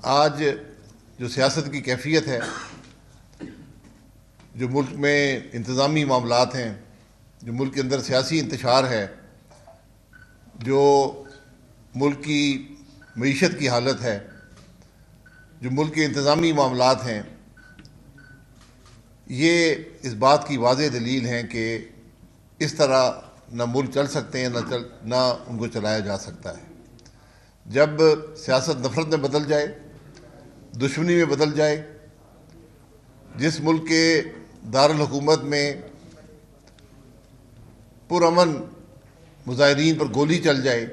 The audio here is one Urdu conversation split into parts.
آج جو سیاست کی کیفیت ہے، جو ملک میں انتظامی معاملات ہیں، جو ملک کے اندر سیاسی انتشار ہے، جو ملک کی معیشت کی حالت ہے، جو ملک کے انتظامی معاملات ہیں، یہ اس بات کی واضح دلیل ہیں کہ اس طرح نہ ملک چل سکتے ہیں نہ ان کو چلایا جا سکتا ہے۔ جب سیاست نفرت میں بدل جائے، دشمنی میں بدل جائے، جس ملک کے دارالحکومت میں پرامن مظاہرین پر گولی چل جائے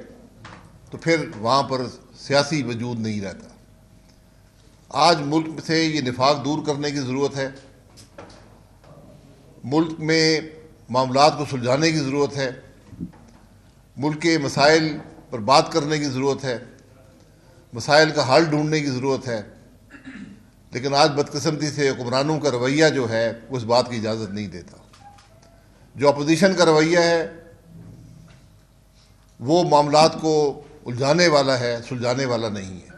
تو پھر وہاں پر سیاسی وجود نہیں رہتا۔ آج ملک سے یہ نفاق دور کرنے کی ضرورت ہے، ملک میں معاملات کو سلجھانے کی ضرورت ہے، ملک کے مسائل پر بات کرنے کی ضرورت ہے، مسائل کا حل ڈھونڈنے کی ضرورت ہے، لیکن آج بدقسمتی سے حکمرانوں کا رویہ جو ہے وہ اس بات کی اجازت نہیں دیتا۔ جو اپوزیشن کا رویہ ہے وہ معاملات کو الجھانے والا ہے، سلجھانے والا نہیں ہے۔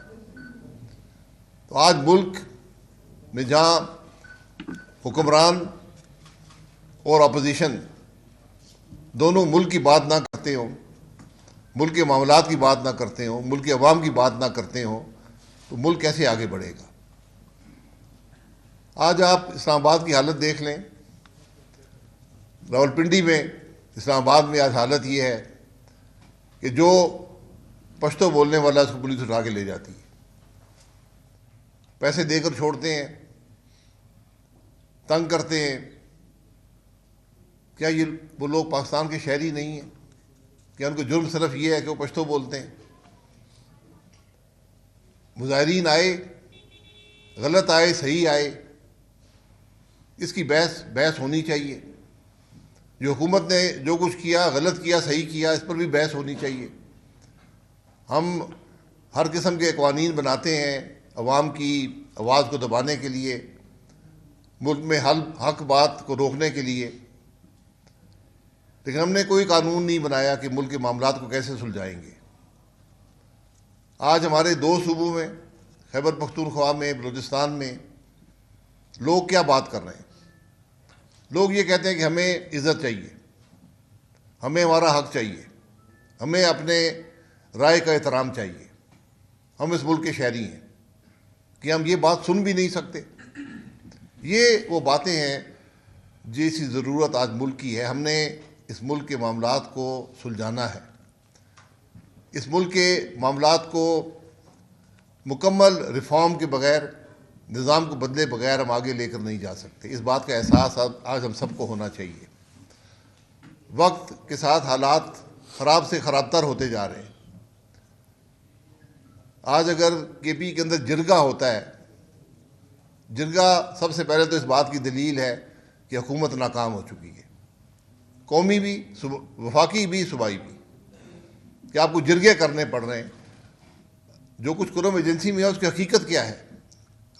تو آج ملک میں جہاں حکمران اور اپوزیشن دونوں ملک کی بات نہ کرتے ہوں، ملک کے معاملات کی بات نہ کرتے ہوں، ملک کے عوام کی بات نہ کرتے ہوں، تو ملک کیسے آگے بڑھے گا؟ آج آپ اسلام آباد کی حالت دیکھ لیں، راولپنڈی میں، اسلام آباد میں آج حالت یہ ہے کہ جو پشتو بولنے والا اس کو پولیس اٹھا کے لے جاتی ہے، پیسے دے کر چھوڑتے ہیں، تنگ کرتے ہیں۔ کیا یہ وہ لوگ پاکستان کے شہری نہیں ہیں؟ کیا ان کو جرم صرف یہ ہے کہ وہ پشتو بولتے ہیں؟ مظاہرین آئے، غلط آئے، صحیح آئے، اس کی بحث ہونی چاہیے۔ جو حکومت نے جو کچھ کیا، غلط کیا، صحیح کیا، اس پر بھی بحث ہونی چاہیے۔ ہم ہر قسم کے قوانین بناتے ہیں عوام کی آواز کو دبانے کے لیے، ملک میں حق بات کو روکنے کے لیے، لیکن ہم نے کوئی قانون نہیں بنایا کہ ملک کے معاملات کو کیسے سلجھائیں گے۔ آج ہمارے دو صوبوں میں، خیبر پختونخوا میں، بلوچستان میں، لوگ کیا بات کر رہے ہیں؟ لوگ یہ کہتے ہیں کہ ہمیں عزت چاہیے، ہمیں ہمارا حق چاہیے، ہمیں اپنے رائے کا احترام چاہیے، ہم اس ملک کے شہری ہیں، کہ ہم یہ بات سن بھی نہیں سکتے۔ یہ وہ باتیں ہیں جس کی ضرورت آج ملک کی ہے۔ ہم نے اس ملک کے معاملات کو سلجھانا ہے، اس ملک کے معاملات کو مکمل ریفارم کے بغیر، نظام کو بدلے بغیر ہم آگے لے کر نہیں جا سکتے۔ اس بات کا احساس آج ہم سب کو ہونا چاہیے۔ وقت کے ساتھ حالات خراب سے خراب تر ہوتے جا رہے ہیں۔ آج اگر کے پی کے اندر جرگہ ہوتا ہے، جرگہ سب سے پہلے تو اس بات کی دلیل ہے کہ حکومت ناکام ہو چکی ہے، قومی بھی، وفاقی بھی، صوبائی بھی، کہ آپ کو جرگے کرنے پڑ رہے ہیں۔ جو کچھ کرم ایجنسی میں ہے اس کی حقیقت کیا ہے؟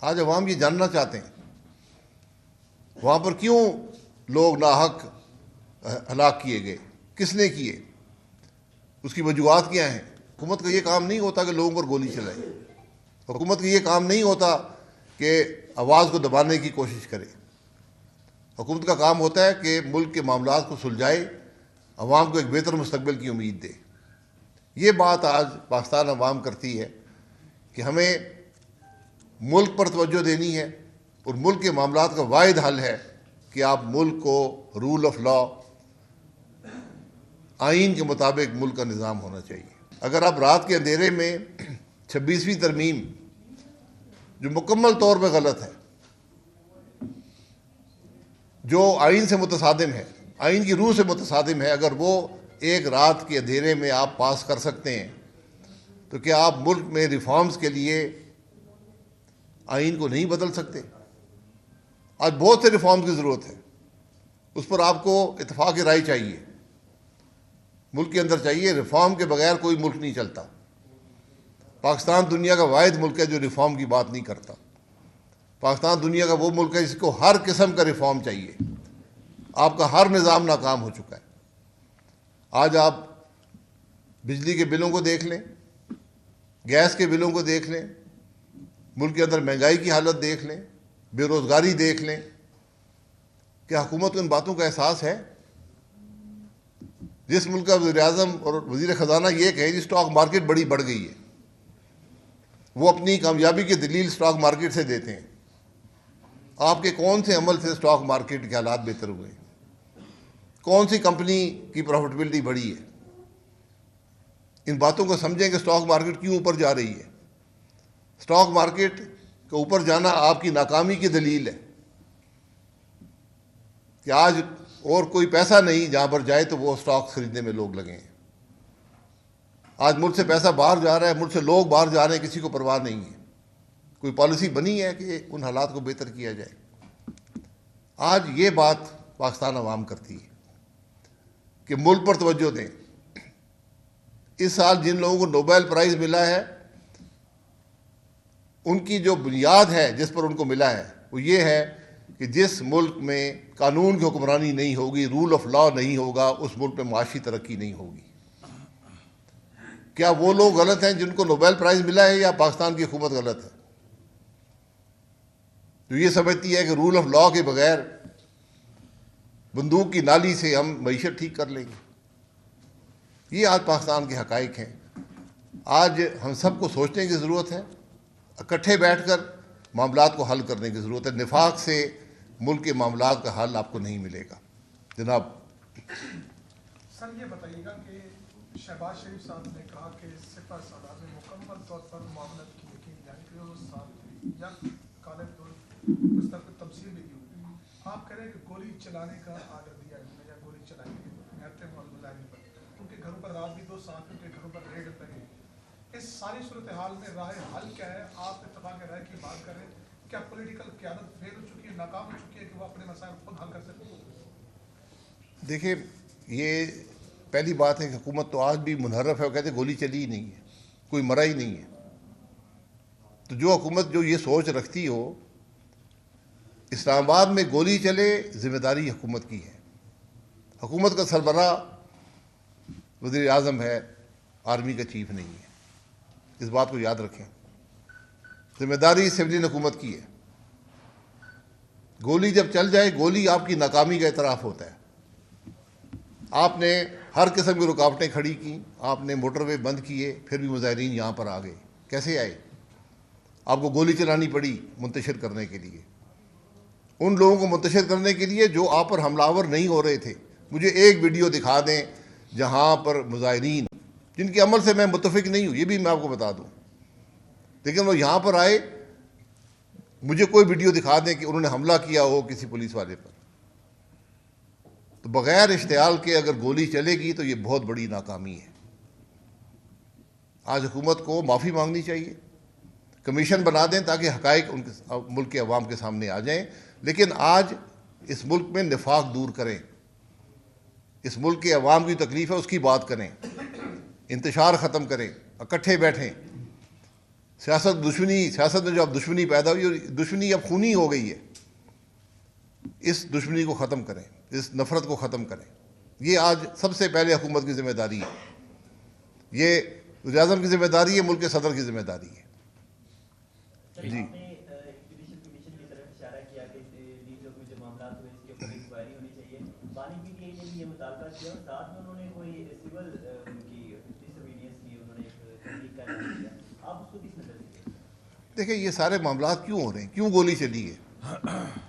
آج عوام یہ جاننا چاہتے ہیں۔ وہاں پر کیوں لوگ ناحق ہلاک کیے گئے، کس نے کیے، اس کی وجوہات کیا ہیں؟ حکومت کا یہ کام نہیں ہوتا کہ لوگوں پر گولی چلائے، حکومت کا یہ کام نہیں ہوتا کہ آواز کو دبانے کی کوشش کرے۔ حکومت کا کام ہوتا ہے کہ ملک کے معاملات کو سلجھائے، عوام کو ایک بہتر مستقبل کی امید دے۔ یہ بات آج پاکستان عوام کرتی ہے کہ ہمیں ملک پر توجہ دینی ہے، اور ملک کے معاملات کا واحد حل ہے کہ آپ ملک کو رول آف لا، آئین کے مطابق ملک کا نظام ہونا چاہیے۔ اگر آپ رات کے اندھیرے میں 26ویں ترمیم جو مکمل طور پہ غلط ہے، جو آئین سے متصادم ہے، آئین کی روح سے متصادم ہے، اگر وہ ایک رات کے اندھیرے میں آپ پاس کر سکتے ہیں تو کیا آپ ملک میں ریفارمز کے لیے آئین کو نہیں بدل سکتے؟ آج بہت سے ریفارمز کی ضرورت ہے، اس پر آپ کو اتفاق رائے چاہیے، ملک کے اندر چاہیے۔ ریفارم کے بغیر کوئی ملک نہیں چلتا۔ پاکستان دنیا کا واحد ملک ہے جو ریفارم کی بات نہیں کرتا۔ پاکستان دنیا کا وہ ملک ہے جس کو ہر قسم کا ریفارم چاہیے۔ آپ کا ہر نظام ناکام ہو چکا ہے۔ آج آپ بجلی کے بلوں کو دیکھ لیں، گیس کے بلوں کو دیکھ لیں، ملک کے اندر مہنگائی کی حالت دیکھ لیں، بے روزگاری دیکھ لیں. کیا حکومت کو ان باتوں کا احساس ہے؟ جس ملک کا وزیر اعظم اور وزیر خزانہ یہ کہیں کہ اسٹاک مارکیٹ بڑی بڑھ گئی ہے، وہ اپنی کامیابی کی دلیل اسٹاک مارکیٹ سے دیتے ہیں. آپ کے کون سے عمل سے اسٹاک مارکیٹ کے حالات بہتر ہوئے ہیں؟ کون سی کمپنی کی پروفٹیبلٹی بڑھی ہے؟ ان باتوں کو سمجھیں کہ اسٹاک مارکیٹ کیوں اوپر جا رہی ہے. اسٹاک مارکیٹ کے اوپر جانا آپ کی ناکامی کی دلیل ہے کہ آج اور کوئی پیسہ نہیں جہاں پر جائے تو وہ اسٹاک خریدنے میں لوگ لگے ہیں. آج ملک سے پیسہ باہر جا رہا ہے، ملک سے لوگ باہر جا رہے ہیں، کسی کو پرواہ نہیں ہے. کوئی پالیسی بنی ہے کہ ان حالات کو بہتر کیا جائے؟ آج یہ بات پاکستان عوام کرتی ہے کہ ملک پر توجہ دیں. اس سال جن لوگوں کو نوبل پرائز ملا ہے، ان کی جو بنیاد ہے جس پر ان کو ملا ہے وہ یہ ہے کہ جس ملک میں قانون کی حکمرانی نہیں ہوگی، رول آف لا نہیں ہوگا، اس ملک میں معاشی ترقی نہیں ہوگی. کیا وہ لوگ غلط ہیں جن کو نوبل پرائز ملا ہے، یا پاکستان کی حکومت غلط ہے جو یہ سمجھتی ہے کہ رول آف لا کے بغیر بندوق کی نالی سے ہم معیشت ٹھیک کر لیں گے؟ یہ آج پاکستان کے حقائق ہیں. آج ہم سب کو سوچنے کی ضرورت ہے، اکٹھے بیٹھ کر معاملات کو حل کرنے کی ضرورت ہے. نفاق سے ملک کے معاملات کا حل آپ کو نہیں ملے گا. جناب سر یہ بتائیے گا کہ شہباز شریف صاحب نے کہا کہ سپہ سالار نے مکمل طور پر معاملات کی یقین، یعنی کہ وہ ساتھ یا کالے اس طرح کی تفصیل بھی دی ہوئی. آپ کہہ رہے ہیں کہ گولی چلانے کا آرڈر دیا ہے یا گولی چلائیں گے مظاہرین پر، کیونکہ گھروں پر رات بھی 2 صحافیوں کے گھروں پر ریڈ لگے. اس ساری صورتحال میں راہ حل کیا ہے؟ آپ اتفاق رائے کی بات کر رہے ہیں، کیا پولیٹیکل قیادت فیل ہو چکی ہے، ناکام ہو چکی ہے کہ وہ اپنے مسائل خود حل کر سکے؟ دیکھیں، یہ پہلی بات ہے کہ حکومت تو آج بھی منحرف ہے. وہ کہتے ہیں گولی چلی ہی نہیں ہے، کوئی مرا ہی نہیں ہے. تو جو حکومت جو یہ سوچ رکھتی ہو اسلام آباد میں گولی چلے، ذمہ داری حکومت کی ہے. حکومت کا سربراہ وزیر اعظم ہے، آرمی کا چیف نہیں ہے. اس بات کو یاد رکھیں. ذمہ داری سویلین حکومت کی ہے. گولی جب چل جائے، گولی آپ کی ناکامی کا اعتراف ہوتا ہے. آپ نے ہر قسم کی رکاوٹیں کھڑی کی، آپ نے موٹر وے بند کیے، پھر بھی مظاہرین یہاں پر آ گئے. کیسے آئے؟ آپ کو گولی چلانی پڑی منتشر کرنے کے لیے، ان لوگوں کو منتشر کرنے کے لیے جو آپ پر حملہ آور نہیں ہو رہے تھے. مجھے ایک ویڈیو دکھا دیں جہاں پر مظاہرین جن کے عمل سے میں متفق نہیں ہوں، یہ بھی میں آپ کو بتا دوں، لیکن وہ یہاں پر آئے، مجھے کوئی ویڈیو دکھا دیں کہ انہوں نے حملہ کیا ہو کسی پولیس والے پر. تو بغیر اشتعال کے اگر گولی چلے گی تو یہ بہت بڑی ناکامی ہے. آج حکومت کو معافی مانگنی چاہیے، کمیشن بنا دیں تاکہ حقائق ان کے ملک کے عوام کے سامنے آ جائیں. لیکن آج اس ملک میں نفاق دور کریں، اس ملک کے عوام کی تکلیف ہے اس کی بات کریں، انتشار ختم کریں، اکٹھے بیٹھیں. سیاست میں جو اب دشمنی پیدا ہوئی، دشمنی اب خونی ہو گئی ہے. اس دشمنی کو ختم کریں، اس نفرت کو ختم کریں. یہ آج سب سے پہلے حکومت کی ذمہ داری ہے. یہ وزیر اعظم کی ذمہ داری ہے، ملک کے صدر کی ذمہ داری ہے. جی کمیشن کی طرف اشارہ کیا کہ جو معاملات ہوئے اس کے اوپر انکوائری ہونی چاہیے. بانی پی ٹی آئی نے بھی یہ مطالبہ کیا، اور ساتھ میں انہوں نے کوئی سول کی ڈس اوبیڈینس کی انہوں نے ایک تحریک کا اعلان کیا. آپ اس کو کس نظر سے؟ دیکھیں، یہ سارے معاملات کیوں ہو رہے ہیں؟ کیوں گولی چلی ہے؟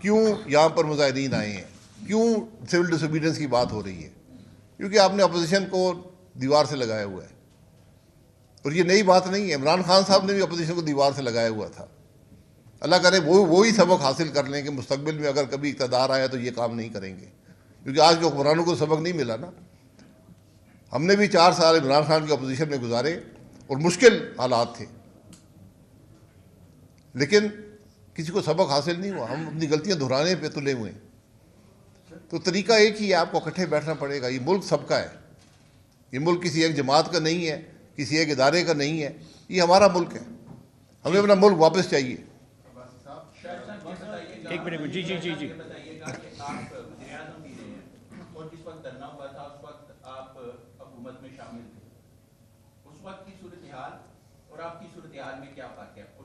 کیوں یہاں پر مظاہرین آئے ہیں؟ کیوں سول ڈس اوبیڈینس کی بات ہو رہی ہے؟ کیونکہ آپ نے اپوزیشن کو دیوار سے لگایا ہوا ہے. اور یہ نئی بات نہیں ہے، عمران خان صاحب نے بھی اپوزیشن کو دیوار سے لگایا ہوا تھا. اللہ کرے وہی سبق حاصل کر لیں کہ مستقبل میں اگر کبھی اقتدار آیا تو یہ کام نہیں کریں گے. کیونکہ آج کے حکمرانوں کو سبق نہیں ملا نا. ہم نے بھی 4 سال عمران خان کی اپوزیشن میں گزارے اور مشکل حالات تھے، لیکن کسی کو سبق حاصل نہیں ہوا. ہم اپنی غلطیاں دہرانے پہ تلے ہوئے ہیں. تو طریقہ ایک ہی ہے، آپ کو اکٹھے بیٹھنا پڑے گا. یہ ملک سب کا ہے، یہ ملک کسی ایک جماعت کا نہیں ہے، کسی ایک ادارے کا نہیں ہے. یہ ہمارا ملک ہے، ہمیں اپنا ملک واپس چاہیے. ایک منٹ. جی بتائیے گا کہ آپ وزیر اعظم بھی رہے ہیں اور جس وقت دھرنا ہوا تھا اس وقت آپ حکومت میں شامل تھے. اس وقت کی صورتحال اور آپ کی صورتحال میں کیا فرق ہے؟ اور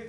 1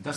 10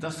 10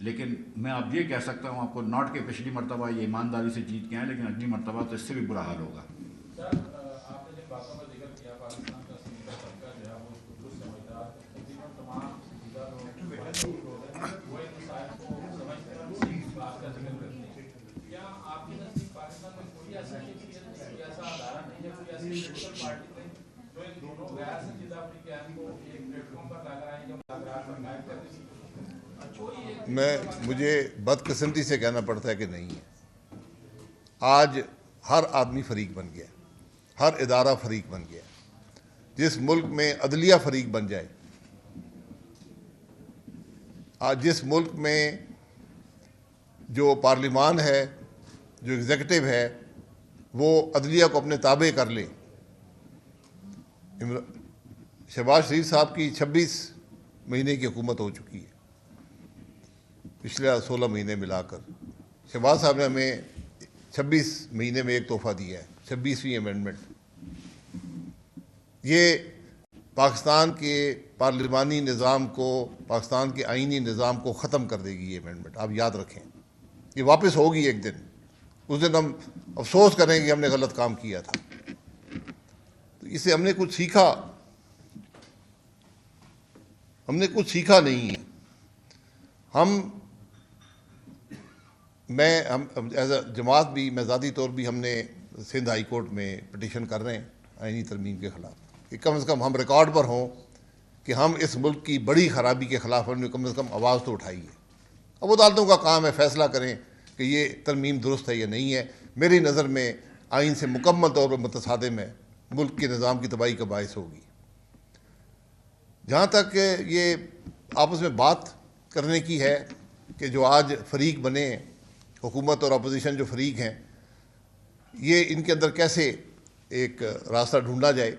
لیکن میں اب یہ کہہ سکتا ہوں آپ کو ناٹ کہ پچھلی مرتبہ یہ ایمانداری سے جیت کے آئے، لیکن اگلی مرتبہ تو اس سے بھی برا حال ہوگا۔ سر آپ نے جن باتوں کا ذکر کیا پاکستان کا سنیتا طبقہ جو ہے وہ اس کو درست سمجھتا ہے، تقریباً تمام سنیتا لوگ وہ ان مسائل کو سمجھتے ہیں، اس بات کا ذکر کرتے ہیں۔ کیا آپ کے نزدیک پاکستان میں کوئی ایسا شخصیت کوئی ایسا ادارہ نہیں ہے، کوئی ایسی پولیٹیکل پارٹی نہیں جو ان دونوں غیر سنجیدہ افریقیان کو ایک پلیٹ فارم پر لگائیں یا مذاکرات پر قائم کرنے کی مجھے بدقسمتی سے کہنا پڑتا ہے کہ نہیں ہے۔ آج ہر آدمی فریق بن گیا، ہر ادارہ فریق بن گیا۔ جس ملک میں عدلیہ فریق بن جائے، آج جس ملک میں جو پارلیمان ہے، جو ایگزیکٹو ہے، وہ عدلیہ کو اپنے تابع کر لے۔ شہباز شریف صاحب کی 26 مہینے کی حکومت ہو چکی ہے، پچھلے 16 مہینے ملا کر۔ شہباز صاحب نے ہمیں 26 مہینے میں ایک تحفہ دیا ہے، 26ویں امینڈمنٹ۔ یہ پاکستان کے پارلیمانی نظام کو، پاکستان کے آئینی نظام کو ختم کر دے گی یہ امینڈمنٹ، آپ یاد رکھیں۔ یہ واپس ہوگی ایک دن، اس دن ہم افسوس کریں کہ ہم نے غلط کام کیا تھا۔ تو اس سے ہم نے کچھ سیکھا نہیں ہے۔ ہم ایز اے جماعت بھی، میں ذاتی طور بھی، ہم نے سندھ ہائی کورٹ میں پٹیشن کر رہے ہیں آئینی ترمیم کے خلاف، کہ کم از کم ہم ریکارڈ پر ہوں کہ ہم اس ملک کی بڑی خرابی کے خلاف ہم نے کم از کم آواز تو اٹھائی ہے۔ اب عدالتوں کا کام ہے فیصلہ کریں کہ یہ ترمیم درست ہے یا نہیں ہے۔ میری نظر میں آئین سے مکمل طور پر متصادم ہے، ملک کے نظام کی تباہی کا باعث ہوگی۔ جہاں تک یہ آپس میں بات کرنے کی ہے کہ جو آج فریق بنے ہیں، حکومت اور اپوزیشن جو فریق ہیں، یہ ان کے اندر کیسے ایک راستہ ڈھونڈا جائے،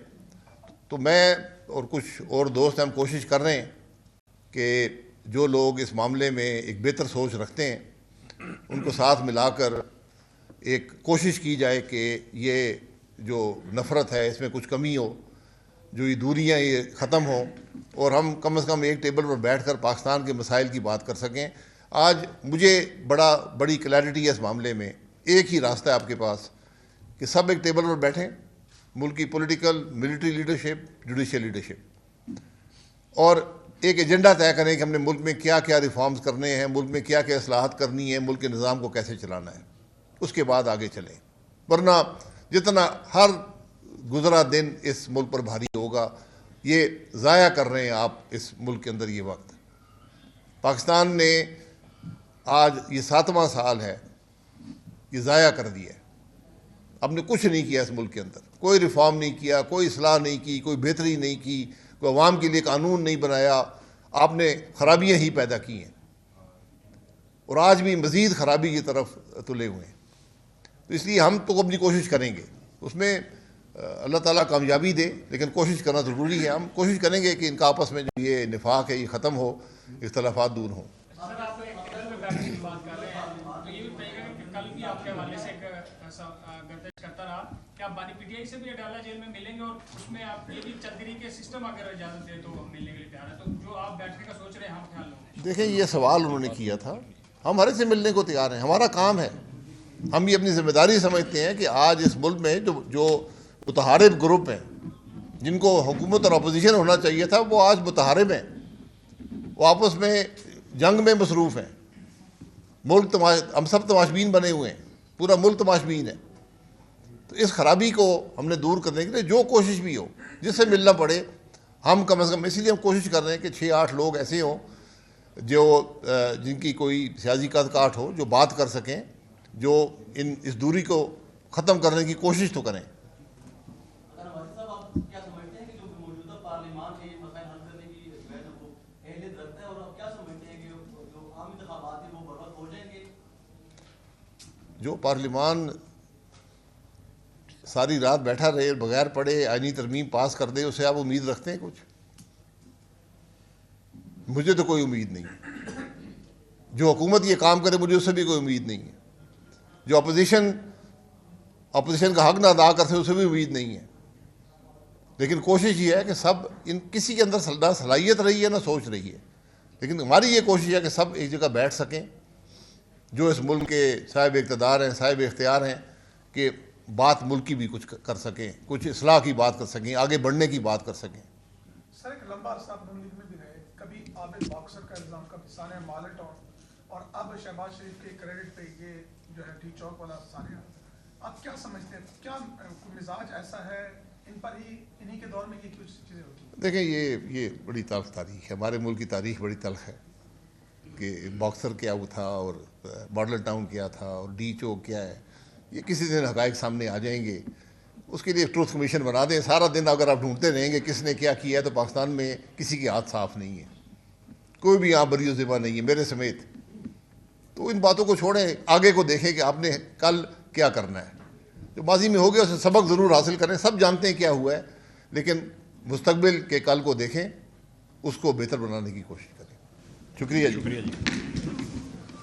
تو میں اور کچھ اور دوست ہم کوشش کر رہے ہیں کہ جو لوگ اس معاملے میں ایک بہتر سوچ رکھتے ہیں ان کو ساتھ ملا کر ایک کوشش کی جائے کہ یہ جو نفرت ہے اس میں کچھ کمی ہو، جو یہ دوریاں یہ ختم ہوں، اور ہم کم از کم ایک ٹیبل پر بیٹھ کر پاکستان کے مسائل کی بات کر سکیں۔ آج مجھے بڑی کلیئرٹی ہے اس معاملے میں۔ ایک ہی راستہ ہے آپ کے پاس کہ سب ایک ٹیبل پر بیٹھیں، ملک کی political, military leadership, judicial leadership, اور ایک ایجنڈا طے کریں کہ ہم نے ملک میں کیا کیا ریفارمز کرنے ہیں، ملک میں کیا کیا اصلاحات کرنی ہے، ملک کے نظام کو کیسے چلانا ہے، اس کے بعد آگے چلیں۔ ورنہ جتنا ہر گزرا دن اس ملک پر بھاری ہوگا، یہ ضائع کر رہے ہیں آپ اس ملک کے اندر یہ وقت۔ پاکستان نے آج یہ 7واں سال ہے، یہ ضائع کر دیا ہے۔ ہم نے کچھ نہیں کیا اس ملک کے اندر، کوئی ریفارم نہیں کیا، کوئی اصلاح نہیں کی، کوئی بہتری نہیں کی، کوئی عوام کے لیے قانون نہیں بنایا۔ آپ نے خرابیاں ہی پیدا کی ہیں، اور آج بھی مزید خرابی کی طرف تلے ہوئے ہیں۔ تو اس لیے ہم تو اپنی کوشش کریں گے، اس میں اللہ تعالیٰ کامیابی دے، لیکن کوشش کرنا ضروری ہے۔ ہم کوشش کریں گے کہ ان کا آپس میں جو یہ نفاق ہے یہ ختم ہو، اختلافات دور ہوں۔ سر آپ کل میں بیٹھ کے بات کر رہے ہیں، تو یہ بھی بتائیے گا کہ کل بھی آپ کے حوالے سے ایک گردش کرتا رہا کہ آپ بانی پی ٹی آئی سے بھی اڈالہ جیل میں ملیں گے، اور اس میں آپ یہ بھی چل رہی کہ سسٹم اگر اجازت دے تو ملنے کے لیے تیار ہے، تو جو آپ بیٹھنے کا سوچ رہے ہیں ہم خیال لوں۔ دیکھیں یہ سوال انہوں نے کیا تھا، ہم ہر ایک سے ملنے کو تیار ہیں، ہمارا کام ہے۔ ہم یہ اپنی ذمہ داری سمجھتے ہیں کہ آج اس ملک میں جو متحارب گروپ ہیں، جن کو حکومت اور اپوزیشن ہونا چاہیے تھا، وہ آج متحارب ہیں، وہ آپس میں جنگ میں مصروف ہیں۔ ملک ہم سب تماشبین بنے ہوئے ہیں، پورا ملک تماشبین ہے۔ تو اس خرابی کو ہم نے دور کرنے کے لیے جو کوشش بھی ہو، جس سے ملنا پڑے، ہم کم از کم اسی لیے ہم کوشش کر رہے ہیں کہ 6-8 لوگ ایسے ہوں جن کی کوئی سیاسی قد کاٹ ہو، جو بات کر سکیں، جو اس دوری کو ختم کرنے کی کوشش تو کریں۔ کیا سمجھتے ہیں کہ جو موجودہ پارلیمان ہے مسائل حل کرنے کی جو ہے نا وہ اہلیت رکھتا ہے، اور آپ کیا سمجھتے ہیں کہ جو عام انتخابات ہیں وہ بر وقت ہو جائیں گے؟ جو پارلیمان ساری رات بیٹھا رہے بغیر پڑھے آئینی ترمیم پاس کر دے، اسے آپ امید رکھتے ہیں کچھ؟ مجھے تو کوئی امید نہیں ہے۔ جو حکومت یہ کام کرے مجھے اس سے بھی کوئی امید نہیں ہے۔ جو اپوزیشن کا حق نہ ادا کرتے اسے بھی امید نہیں ہے۔ لیکن کوشش یہ ہے کہ سب کسی کے اندر نہ صلاحیت رہی ہے نہ سوچ رہی ہے، لیکن ہماری یہ کوشش ہے کہ سب ایک جگہ بیٹھ سکیں، جو اس ملک کے صاحب اقتدار ہیں، صاحب اختیار ہیں، کہ بات ملک کی بھی کچھ کر سکیں، کچھ اصلاح کی بات کر سکیں، آگے بڑھنے کی بات کر سکیں۔ سر ایک لمبا عرصہ آپ نون لیگ میں بھی رہے، کبھی عابد باکسر کا الزام، کبھی ثانیہ مالٹ اور اب شہباز شریف کے کریڈٹ پہ یہ جو ہے ٹی چوک والا ثانیہ، آپ کیا سمجھتے ہیں، کیا کوئی مزاج ایسا ہے ان پر ہی، انہی کے دور میں یہ کچھ چیزیں ہوتی ہیں؟ دیکھیں یہ بڑی تلخ تاریخ ہے، ہمارے ملک کی تاریخ بڑی تلخ ہے کہ باکسر کیا وہ تھا اور ماڈل ٹاؤن کیا تھا اور ڈی چوک کیا ہے، یہ کسی دن حقائق سامنے آ جائیں گے۔ اس کے لیے ٹروتھ کمیشن بنا دیں، سارا دن اگر آپ ڈھونڈتے رہیں گے کس نے کیا کیا ہے تو پاکستان میں کسی کے ہاتھ صاف نہیں ہے، کوئی بھی یہاں بری و ذمہ نہیں ہے، میرے سمیت۔ تو ان باتوں کو چھوڑیں، آگے کو دیکھیں کہ آپ نے کل کیا کرنا ہے، جو ماضی میں ہو گیا اسے سبق ضرور حاصل کریں، سب جانتے ہیں کیا ہوا ہے، لیکن مستقبل کے کل کو دیکھیں، اس کو بہتر بنانے کی کوشش کریں۔ شکریہ جی۔